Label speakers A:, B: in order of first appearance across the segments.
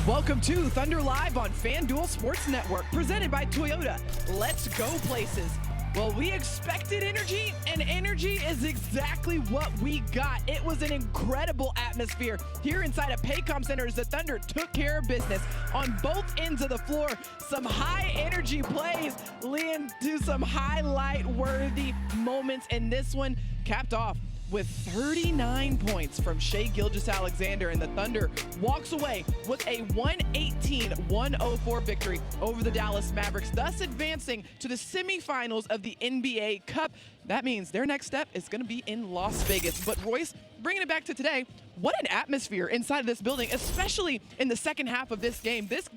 A: Welcome to Thunder Live on FanDuel Sports Network, presented by Toyota. Let's go places. Well, we expected energy, and energy is exactly what we got. It was an incredible atmosphere here inside of Paycom Center as the Thunder took care of business on both ends of the floor. Some high energy plays leading to some highlight-worthy moments, and this one capped off with 39 points from Shai Gilgeous-Alexander, and the Thunder walks away with a 118-104 victory over the Dallas Mavericks, thus advancing to the semifinals of the NBA Cup. That means their next step is going to be in Las Vegas. But Royce, bringing it back to today, what an atmosphere inside of this building, especially in the second half of this game. This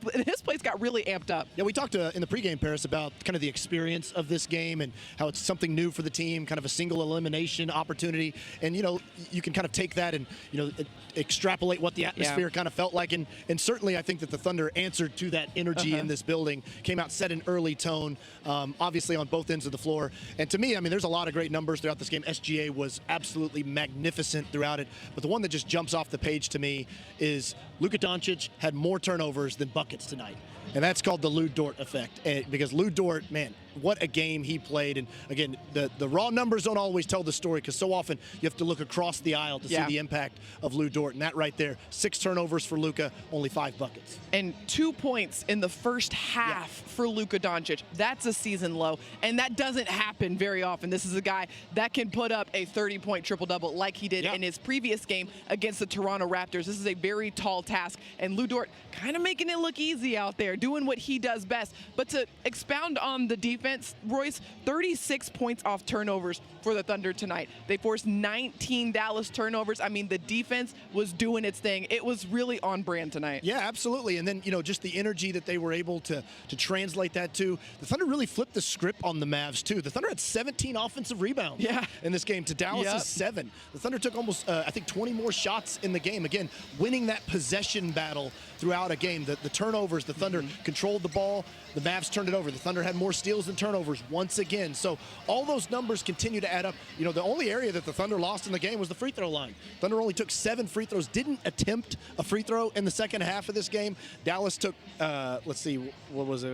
A: place got really amped up.
B: Yeah, we talked in the pregame, Paris, about kind of the experience of this game and how it's something new for the team, kind of a single elimination opportunity. And, you know, you can kind of take that and, you know, extrapolate what the atmosphere kind of felt like. And certainly I think that the Thunder answered to that energy in this building, came out, set an early tone, obviously on both ends of the floor. And to me, I mean, there's a lot of great numbers throughout this game. SGA was absolutely magnificent throughout it. But the one that just jumps off the page to me is Luka Doncic had more turnovers than buckets tonight. And that's called the Lou Dort effect. And because Lou Dort, man, what a game he played. And again, the raw numbers don't always tell the story, because so often you have to look across the aisle to see the impact of Lou Dort. And that right there, 6 turnovers for Luka, only 5 buckets.
A: And 2 points in the first half for Luka Doncic. That's a season low, and that doesn't happen very often. This is a guy that can put up a 30-point triple-double like he did in his previous game against the Toronto Raptors. This is a very tall task, and Lou Dort kind of making it look easy out there, doing what he does best. But to expound on the defense, Royce, 36 points off turnovers for the Thunder tonight. They forced 19 Dallas turnovers. I mean, the defense was doing its thing. It was really on brand tonight.
B: Yeah, absolutely. And then, you know, just the energy that they were able to translate that to. The Thunder really flipped the script on the Mavs, too. The Thunder had 17 offensive rebounds in this game to Dallas's 7. The Thunder took almost, I think, 20 more shots in the game. Again, winning that possession battle throughout a game. The turnovers, the Thunder controlled the ball. The Mavs turned it over. The Thunder had more steals than turnovers once again. So all those numbers continue to add up. You know, the only area that the Thunder lost in the game was the free throw line. Thunder only took 7 free throws, didn't attempt a free throw in the second half of this game. Dallas took, let's see, what was it,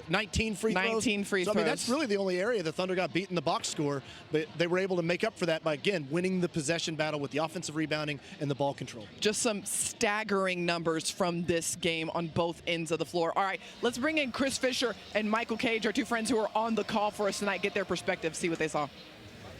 B: 19 free throws.
A: 19 free throws.
B: So, I mean, that's really the only area the Thunder got beat in the box score, but they were able to make up for that by, again, winning the possession battle with the offensive rebounding and the ball control.
A: Just some staggering numbers from this game on both ends of the floor. All right, let's bring in Chris Fisher and Michael Cage, our 2 friends who are on the call for us tonight, get their perspective, see what they saw.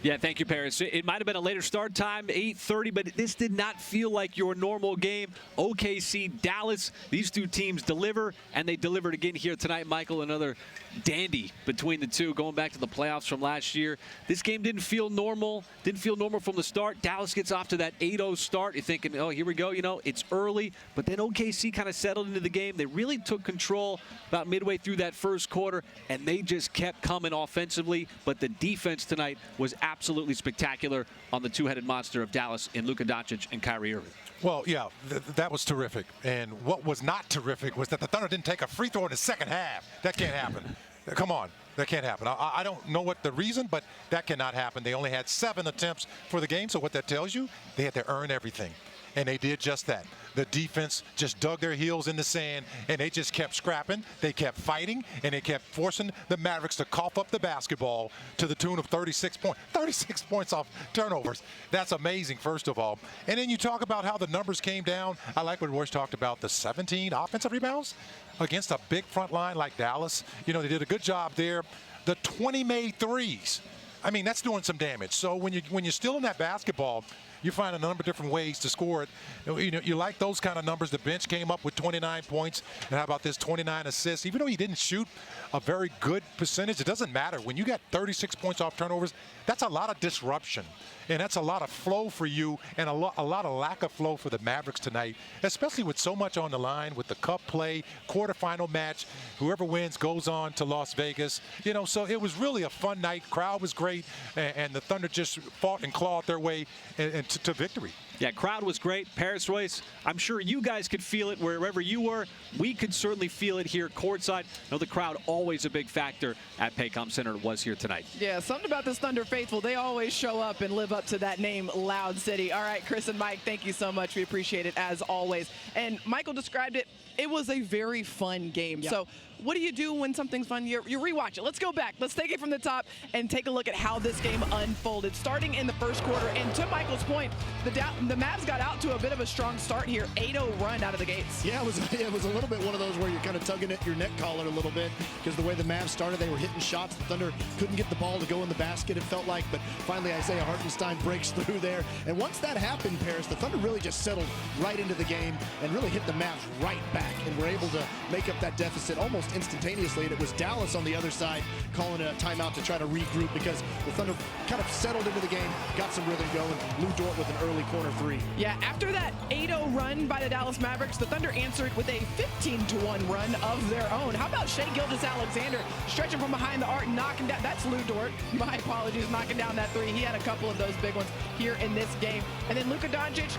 C: Yeah, thank you, Paris. It might have been a later start time, 8:30, but this did not feel like your normal game. OKC, Dallas, these 2 teams deliver, and they delivered again here tonight. Michael, another dandy between the 2, going back to the playoffs from last year. This game didn't feel normal from the start. Dallas gets off to that 8-0 start. You're thinking, oh, here we go, you know, it's early. But then OKC kind of settled into the game. They really took control about midway through that first quarter, and they just kept coming offensively. But the defense tonight was absolutely spectacular on the 2-headed monster of Dallas in Luka Doncic and Kyrie Irving.
D: Well, yeah, that was terrific. And what was not terrific was that the Thunder didn't take a free throw in the second half. That can't happen. Come on. That can't happen. I don't know what the reason, but that cannot happen. They only had 7 attempts for the game, so what that tells you, they had to earn everything. And they did just that. The defense just dug their heels in the sand, and they just kept scrapping. They kept fighting, and they kept forcing the Mavericks to cough up the basketball to the tune of 36 points. 36 points off turnovers. That's amazing, first of all. And then you talk about how the numbers came down. I like what Royce talked about, the 17 offensive rebounds against a big front line like Dallas. You know, they did a good job there. The 20 made threes. I mean, that's doing some damage. So when you're still in that basketball, you find a number of different ways to score it. You know, you like those kind of numbers. The bench came up with 29 points. And how about this, 29 assists? Even though he didn't shoot a very good percentage, it doesn't matter. When you got 36 points off turnovers, that's a lot of disruption. And that's a lot of flow for you, and a lot of lack of flow for the Mavericks tonight, especially with so much on the line with the cup play, quarterfinal match. Whoever wins goes on to Las Vegas. You know, so it was really a fun night. Crowd was great, and the Thunder just fought and clawed their way and to victory.
C: Yeah, crowd was great. Paris Royce, I'm sure you guys could feel it wherever you were. We could certainly feel it here courtside. No, the crowd always a big factor at Paycom Center. Was here tonight.
A: Yeah, something about this Thunder faithful. They always show up and live up to that name, Loud City. All right, Chris and Mike, thank you so much. We appreciate it as always. And Michael described it. It was a very fun game.
B: Yeah.
A: So what do you do when something's fun? You rewatch it. Let's go back. Let's take it from the top and take a look at how this game unfolded. Starting in the first quarter, and to Michael's point, the Mavs got out to a bit of a strong start here. 8-0 run out of the gates.
B: Yeah, it was a little bit one of those where you're kind of tugging at your neck collar a little bit because the way the Mavs started, they were hitting shots. The Thunder couldn't get the ball to go in the basket, it felt like, but finally Isaiah Hartenstein breaks through there. And once that happened, Paris, the Thunder really just settled right into the game and really hit the Mavs right back and were able to make up that deficit almost instantaneously. And it was Dallas on the other side calling a timeout to try to regroup because the Thunder kind of settled into the game, got some rhythm going. Lou Dort with an early corner three.
A: Yeah, after that 8-0 run by the Dallas Mavericks, the Thunder answered with a 15-1 run of their own. How about Shai Gilgeous-Alexander stretching from behind the arc, knocking down, that's Lou Dort, my apologies, knocking down that three. He had a couple of those big ones here in this game. And then Luka Doncic,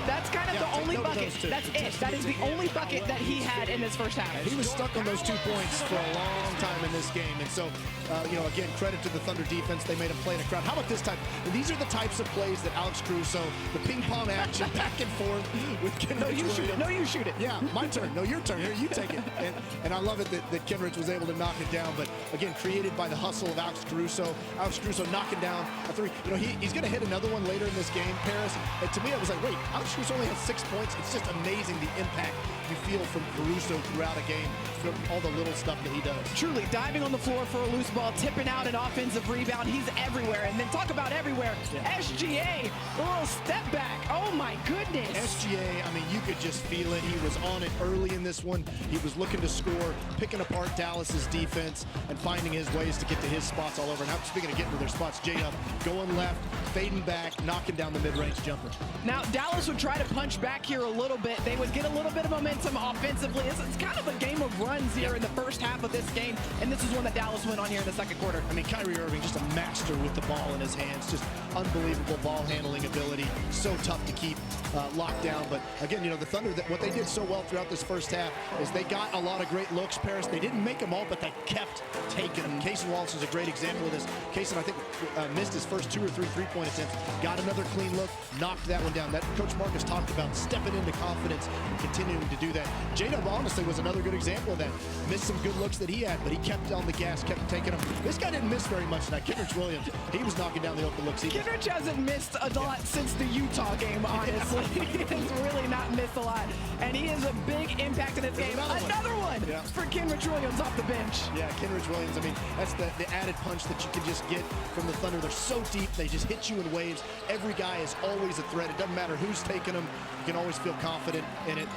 A: that's kind of the only bucket. That's it. That is the only bucket that he had in this first half.
B: He was stuck on those 2 points for a long time in this game. And so, again, credit to the Thunder defense. They made a play in a crowd. How about this time? And these are the types of plays that Alex Caruso, the ping pong action back and forth with Kenrich.
A: No, you shoot it. No, you shoot it.
B: Yeah, my turn. No, your turn. Here, you take it. And I love it that Kenrich was able to knock it down. But, again, created by the hustle of Alex Caruso. Alex Caruso knocking down a three. He's going to hit another one later in this game, Paris. And to me, I was like, wait, Alex Caruso only has 6 points. It's just amazing the impact you feel from Caruso throughout a game, from all the little stuff that he does.
A: Truly, diving on the floor for a loose ball, tipping out an offensive rebound. He's everywhere. And then talk about everywhere. Yeah. SGA, a little step back. Oh, my goodness.
B: SGA, I mean, you could just feel it. He was on it early in this one. He was looking to score, picking apart Dallas's defense, and finding his ways to get to his spots all over. And speaking of getting to their spots, J-Up going left, fading back, knocking down the mid-range jumper.
A: Now, Dallas would try to punch back here a little bit. They would get a little bit of momentum offensively. It's kind of a game of runs here in the first half of this game, and this is one that Dallas went on here in the second quarter.
B: I mean, Kyrie Irving, just a master with the ball in his hands, just unbelievable ball handling ability, so tough to keep locked down. But again, the Thunder, what they did so well throughout this first half is they got a lot of great looks, Paris. They didn't make them all, but they kept taking them. Cason Wallace is a great example of this. Cason, I think, missed his first 2 or 3 three-point attempts, got another clean look, knocked that one down. That Coach Marcus talked about stepping into confidence and continuing to do that. J-Dub honestly was another good example of that. Missed some good looks that he had, but he kept on the gas, kept taking them. This guy didn't miss very much tonight. Kenrich Williams, he was knocking down the open looks.
A: Kenrich hasn't missed a lot since the Utah game, honestly. He has really not missed a lot, and he is a big impact in this game. Another one for Kenrich Williams off the bench.
B: Yeah, Kenrich Williams, I mean, that's the added punch that you can just get from the Thunder. They're so deep, they just hit you in waves. Every guy is always a threat. It doesn't matter who's taking them. You can always feel confident in it.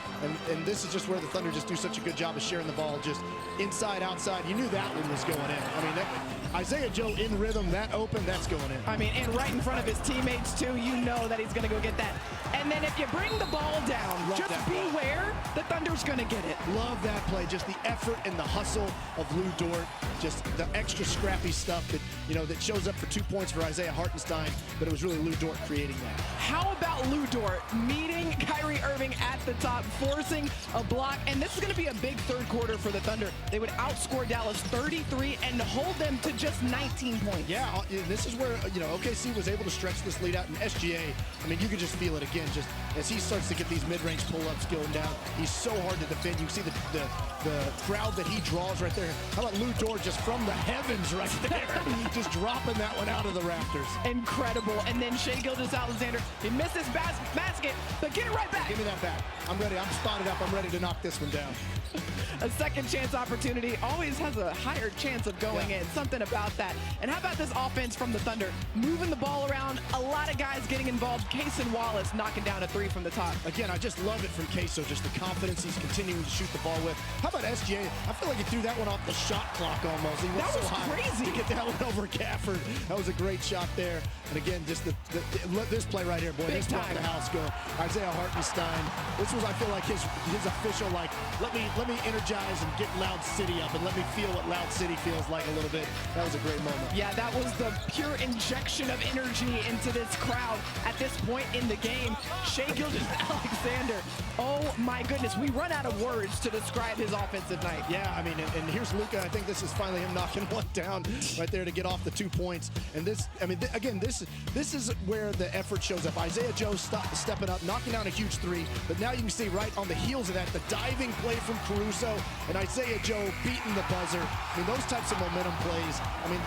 B: And this is just where the Thunder just do such a good job of sharing the ball, just inside, outside. You knew that one was going in. I mean, Isaiah Joe in rhythm, that open, that's going in.
A: I mean, and right in front of his teammates, too. You know that he's going to go get that. And then if you bring the ball down, just beware, the Thunder's going to get it.
B: Love that play. Just the effort and the hustle of Lou Dort. Just the extra scrappy stuff that, that shows up for 2 points for Isaiah Hartenstein, but it was really Lou Dort creating that.
A: How about Lou Dort meeting Kyrie Irving at the top, forcing a block? And this is going to be a big third quarter for the Thunder. They would outscore Dallas 33 and hold them to just 19 points.
B: Yeah, this is where, OKC was able to stretch this lead out. And SGA, I mean, you could just feel it again, just as he starts to get these mid-range pull-ups going down. He's so hard to defend. You can see the crowd that he draws right there. How about Lou Dort just from the heavens right there, just dropping that one out of the rafters.
A: Incredible. And then Shai Gilgeous-Alexander, he missed his basket, but get it right back.
B: Give me that back. I'm ready. I'm spotted up. I'm ready to knock this one down.
A: A second chance opportunity always has a higher chance of going in. Something about that. And how about this offense from the Thunder? Moving the ball around, a lot of guys getting involved. Cason Wallace knocking down a three from the top.
B: Again, I just love it from Caso, just the confidence he's continuing to shoot the ball with. How about SGA? I feel like he threw that one off the shot clock almost. almost. He went
A: That
B: so
A: was
B: high
A: crazy.
B: to get that one over Gafford. That was a great shot there. And again, just this play right here, boy,
A: Big
B: this brought
A: time.
B: the house going. Isaiah Hartenstein. This was, I feel like, his official, like, let me energize and get Loud City up and let me feel what Loud City feels like a little bit. That was a great moment.
A: Yeah, that was the pure injection of energy into this crowd at this point in the game. Shai Gilgeous-Alexander, oh my goodness, we run out of words to describe his offensive night.
B: Yeah, I mean, and here's Luka. I think this is finally him knocking one down right there to get off the 2 points. And this, I mean, again, this is where the effort shows up. Isaiah Joe stepping up, knocking down a huge three. But now you can see right on the heels of that, the diving play from Caruso and Isaiah Joe beating the buzzer. I mean, those types of momentum plays, I mean,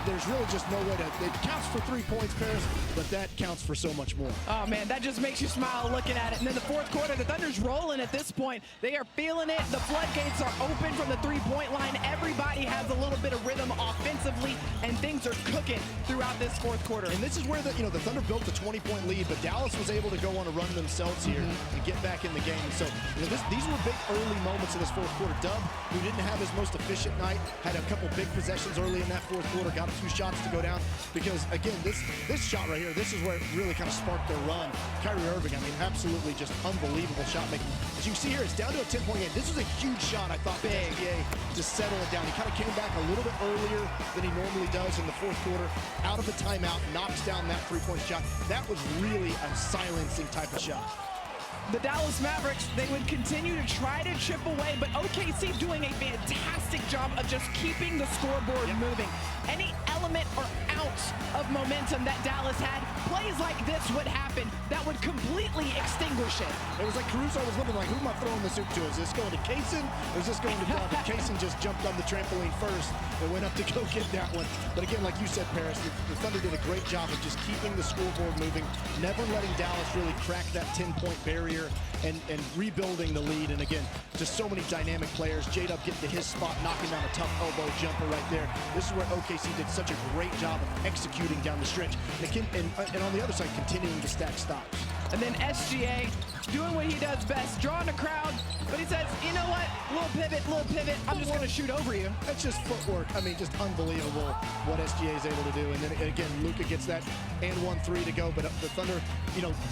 B: there's really just no way to, it counts for 3 points, Paris, but that counts for so much more.
A: Oh man, that just makes you smile looking at it. And then the fourth quarter, the Thunder's rolling at this point. They are feeling it. The floodgates are open from the 3-point line. Everybody has a little bit of rhythm offensively, and things are cooking throughout this fourth quarter.
B: And this is where the Thunder built the 20-point lead, but Dallas was able to go on a run themselves here and get back in the game. So these were big early moments in this fourth quarter. Dub, who didn't have his most efficient night, had a couple big possessions early in that fourth quarter, got a few shots to go down. Because again, this shot right here, this is where it really kind of sparked their run. Kyrie Irving, I mean, absolutely just unbelievable shot making. As you can see here, it's down to a 10-point game. This was a huge shot, I thought, for the NBA to settle it down. He kind of came back a little bit earlier than he normally does in the fourth quarter. Out of the timeout, knocks down that 3-point shot. That was really a silencing type of shot.
A: The Dallas Mavericks, they would continue to try to chip away, but OKC doing a fantastic job of just keeping the scoreboard moving. Any element or ounce of momentum that Dallas had, plays like this would happen that would completely extinguish it.
B: It was like Caruso was looking like, who am I throwing this hoop to? Is this going to Kaysen or is this going to Dub? And Kaysen just jumped on the trampoline first and went up to go get that one. But again, like you said, Paris, the Thunder did a great job of just keeping the scoreboard moving, never letting Dallas really crack that 10-point barrier and rebuilding the lead. And again, just so many dynamic players. J-Dub getting to his spot, knocking down a tough elbow jumper right there. This is where OKC did such a great job of executing down the stretch. And on the other side, continuing to stack stops.
A: And then SGA doing what he does best, drawing a crowd, but he says, you know what, little pivot, I'm just gonna shoot over you.
B: That's just footwork. I mean, just unbelievable what SGA is able to do. And then again, Luka gets that and 1-3 to go. But the Thunder,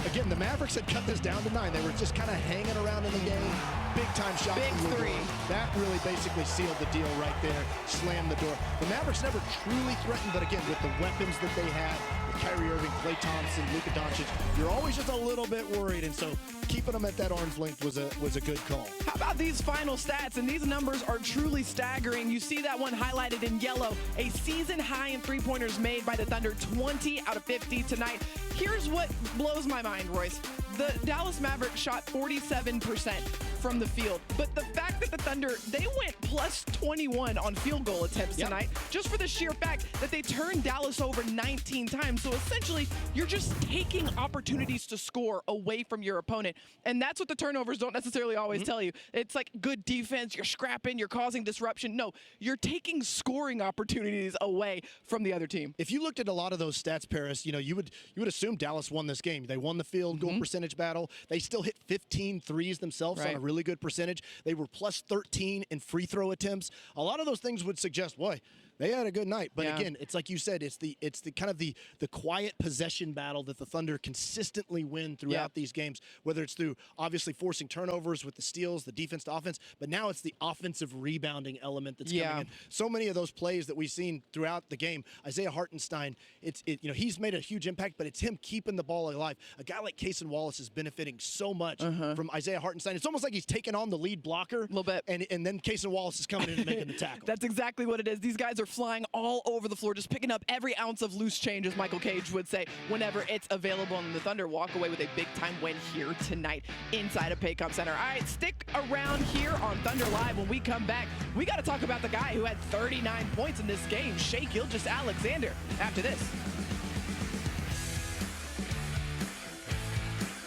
B: again, the Mavericks had cut this down to 9. They were just kind of hanging around in the game. Big time shot.
A: Big
B: from Luka.
A: three.
B: That really basically sealed the deal right there. Slammed the door. The Mavericks never truly threatened, but again, with the weapons that they had, with Kyrie Irving, Klay Thompson, Luka Doncic, you're always just a little bit worried. And so keeping them at that arm's length was a good call.
A: How about these final stats? And these numbers are truly staggering. You see that one highlighted in yellow. A season high in three-pointers made by the Thunder, 20 out of 50 tonight. Here's what blows my mind, Royce. The Dallas Mavericks shot 47% from the field. But the fact that the Thunder, they went plus 21 on field goal attempts tonight, just for the sheer fact that they turned Dallas over 19 times. So essentially, you're just taking opportunities to score away from your opponent. And that's what the turnovers don't necessarily always tell you. It's like good defense, you're scrapping, you're causing disruption. No, you're taking scoring opportunities away from the other team.
B: If you looked at a lot of those stats, Paris, you would assume Dallas won this game. They won the field goal percentage battle. They still hit 15 threes themselves on a really good percentage. They were plus 13 in free throw attempts. A lot of those things would suggest, boy, they had a good night. But again, it's like you said, it's the kind of the quiet possession battle that the Thunder consistently win throughout these games, whether it's through obviously forcing turnovers with the steals, the defense to offense, but now it's the offensive rebounding element that's coming in. So many of those plays that we've seen throughout the game, Isaiah Hartenstein, he's made a huge impact, but it's him keeping the ball alive. A guy like Kaysen Wallace is benefiting so much from Isaiah Hartenstein. It's almost like he's taken on the lead blocker.
A: A little bit.
B: And then Kaysen Wallace is coming in and making the tackle.
A: That's exactly what it is. These guys are flying all over the floor, just picking up every ounce of loose change, as Michael Cage would say, whenever it's available. And the Thunder walk away with a big-time win here tonight inside of Paycom Center. All right, stick around here on Thunder Live. When we come back, we got to talk about the guy who had 39 points in this game, Shai Gilgeous-Alexander, after this.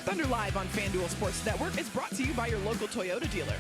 A: Thunder Live on FanDuel Sports Network is brought to you by your local Toyota dealer.